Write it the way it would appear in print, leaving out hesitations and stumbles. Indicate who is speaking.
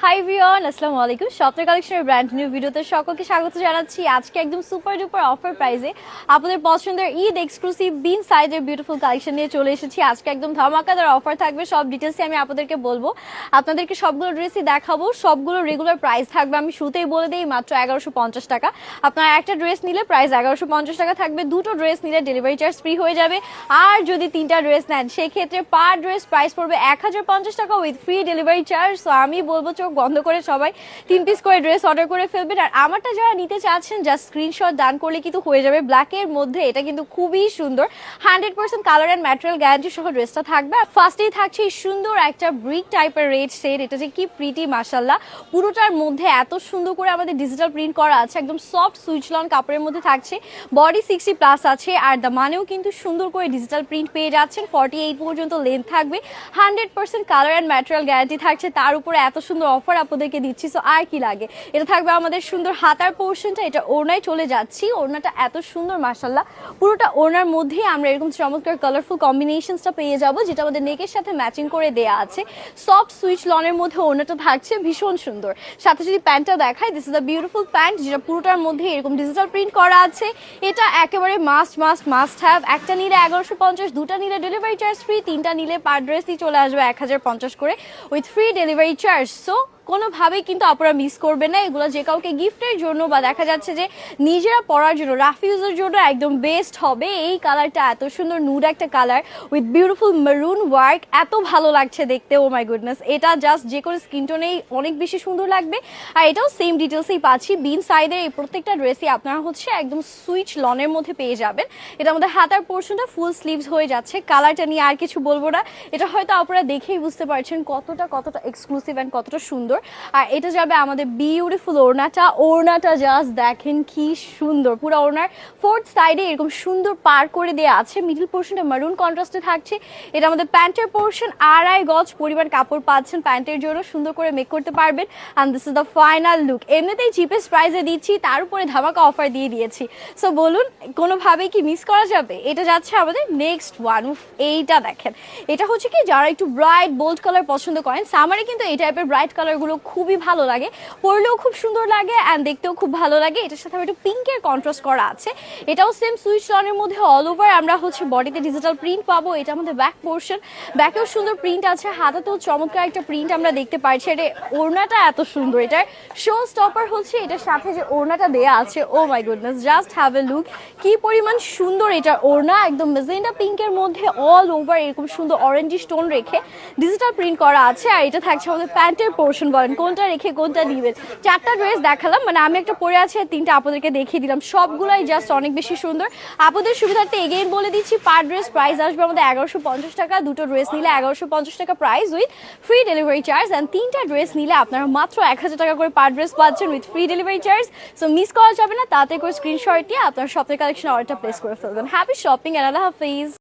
Speaker 1: Hi everyone, আসসালামু আলাইকুম। স্বপ্নের কালেকশনের ব্র্যান্ড নিউ ভিডিওতে সকলকে স্বাগত জানাচ্ছি। আজকে একদম সুপার ডুপার অফার প্রাইসে আপনাদের পছন্দের ঈদ এক্সক্লুসিভ বিন সাইজের বিউটিফুল কালেকশন নিয়ে চলে এসেছি। আজকে একদম ধামাকাদার অফার থাকবে, সব ডিটেলসই আমি আপনাদেরকে বলবো। আপনাদেরকে সবগুলো ড্রেসই দেখাবো, সবগুলো রেগুলার প্রাইস থাকবে। আমি শুরুতেই বলে দিই, মাত্র 1150 টাকা। আপনারা একটা ড্রেস নিলে প্রাইস 1150 টাকা থাকবে, দুটো ড্রেস নিলে ডেলিভারি চার্জ ফ্রি হয়ে যাবে। আর যদি তিনটা ড্রেস নেন সেক্ষেত্রে পার ড্রেস প্রাইস পড়বে 1050 টাকা with free delivery charge. So আমি বলবো চোখ বন্ধ করে সবাই 3 পিস করে ড্রেস অর্ডার করে ফেলবেন। আর আমারটা যারা নিতে চাচ্ছেন জাস্ট স্ক্রিনশট দান করলে কিন্তু হয়ে যাবে। ব্ল্যাকের মধ্যে এটা কিন্তু খুবই সুন্দর, 100% কালার অ্যান্ড ম্যাটেরিয়াল গ্যারান্টি সহ ড্রেসটা থাকবে। ফার্স্টেই থাকছে সুন্দর একটা ব্রিক টাইপের রেড শেড, এটা যে কি প্রিটি মাশাআল্লাহ। পুরোটার মধ্যে এত সুন্দর করে আমাদের ডিজিটাল প্রিন্ট করা আছে, একদম সফট সুইচ লন কাপড়ের মধ্যে থাকছে। বডি 60+ আছে আর দামানেও কিন্তু সুন্দর করে ডিজিটাল প্রিন্ট পেয়ে যাচ্ছেন। 48 পর্যন্ত লেন্থ থাকবে, 100% কালার অ্যান্ড ম্যাটেরিয়াল গ্যারান্টি থাকছে। তার উপরে এত সুন্দর অফার আপনাদেরকে দিচ্ছি। সো আর কি লাগে, এটা থাকবে আমাদের সুন্দর হাতার পোর্শনটা। এটা ওড়নায় চলে যাচ্ছি, ওড়নাটা এত সুন্দর মাশাআল্লাহ। পুরোটা ওড়নার মধ্যেই আমরা এরকম চমৎকার কালারফুল কম্বিনেশনসটা পেয়ে যাব, যেটা আমাদের নেকের সাথে ম্যাচিং করে দেয়া আছে। সফট সুইচ লনের মধ্যে ওড়নাটা থাকছে ভীষণ সুন্দর। সাথে যদি প্যান্টটা দেখাই, this is the beautiful pant, যেটা পুরোটার মধ্যে এরকম ডিজিটাল প্রিন্ট করা আছে। এটা একেবারে মাস্ট হ্যাভ। একটা নিলে 1150, দুটা নিলে ডেলিভারি চার্জ ফ্রি, তিনটা নিলে পার ড্রেসই চলে আসবে 1050 করে with free delivery charge. So কোনোভাবেই কিন্তু আপনারা মিস করবেন না। এগুলো যে কাউকে গিফটের জন্য বা দেখা যাচ্ছে যে নিজেরা পরার জন্য, রাফ ইউজের জন্য একদম বেস্ট হবে। এই কালারটা এত সুন্দর নুড একটা colour with beautiful maroon work, এত ভালো লাগছে দেখতে। ও মাই গুডনেস, এটা জাস্ট যে কোনো স্কিন টোনেই অনেক বেশি সুন্দর লাগবে। আর এটাও সেম ডিটেলসেই পাচ্ছি। বিন সাইডের এই প্রত্যেকটা ড্রেসই আপনারা একদম সুইচ লনের মধ্যে পেয়ে যাবেন। এটা আমাদের হাতার পোর্শনটা ফুল স্লিভস হয়ে যাচ্ছে। কালারটা নিয়ে আর কিছু বলবো না, এটা হয়তো আপনারা দেখেই বুঝতে পারছেন কতটা এক্সক্লুসিভ অ্যান্ড কতটা সুন্দর। আর এটা যাবে আমাদের বিউটিফুল ওড়নাটা জাস্ট দেখেন কি সুন্দর। পুরো ওড়নার ফোর্থ সাইডে এরকম সুন্দর পার করে দেওয়া আছে, মিডল পোর্শনটা মারুন কন্ট্রাস্টে থাকছে। এটা আমাদের প্যান্টের পোর্শন, 2.5 গজ পরিমাণ কাপড় পাচ্ছেন প্যান্টের জন্য, সুন্দর করে মেক করতে পারবেন। And this is the final look. এমনিতেই চিপেস্ট প্রাইসে দিচ্ছি, তার উপরে ধামাকা অফার দিয়ে দিয়েছি। সো বলুন, কোনোভাবেই কি মিস করা যাবে? এটা যাচ্ছে আমাদের নেক্সট ওয়ান। এইটা দেখেন, এটা হচ্ছে কি যারা একটু ব্রাইট বোল্ড কালার পছন্দ করেন, সামারে কিন্তু এই টাইপের ব্রাইট কালারগুলো খুবই ভালো লাগে, পরলেও খুব সুন্দর লাগে অ্যান্ড দেখতেও খুব ভালো লাগে। এটার সাথে একটু পিঙ্কের কন্ট্রাস্ট করা আছে। এটাও সেম সুইচ লনের মধ্যে অল ওভার আমরা বডিতে ডিজিটাল প্রিন্ট পাবো। এটা আমাদের ব্যাক পোর্শন, ব্যাকেও সুন্দর প্রিন্ট আছে, হাতাতেও চমৎকার একটা প্রিন্ট আমরা দেখতে পাচ্ছি। এটা ওড়নাটা এত সুন্দর, এটার শো স্টপার হচ্ছে এটার সাথে যে ওড়নাটা দেয়া আছে। Oh my goodness, just have a look, কি পরিমাণ সুন্দর এটা ওড়না। একদম মেজেন্ডা পিঙ্কের মধ্যে অল ওভার এরকম সুন্দর অরেঞ্জি স্টোন রেখে ডিজিটাল প্রিন্ট করা আছে। আর এটা থাকছে আমাদের প্যান্টের পোর্শন। বলেন কোনটা রেখে কোনটা দিবেন? 4টা ড্রেস দেখালাম, মানে আমি একটা পরে আছি আর 3টা আপনাদেরকে দেখিয়ে দিলাম। সবগুলাই জাস্ট অনেক বেশি সুন্দর। আপনাদের সুবিধার্থে এগেইন বলে দিচ্ছি, পার ড্রেস প্রাইস আসবে আমাদের 1150 টাকা। দুটো ড্রেস নিলে 1150 টাকা price with free delivery charge. And 3টা ড্রেস নিলে আপনারা মাত্র 1000 টাকা করে পার ড্রেস পাচ্ছেন with free delivery charge. So miss করা যাবে না, তাতে করে স্ক্রিনশট দিয়ে আপনার স্বপ্নের কালেকশন অর্ডারটা প্লেস করে ফেলবেন। হ্যাপি শপিং এন্ড আল্লাহ হাফিজ।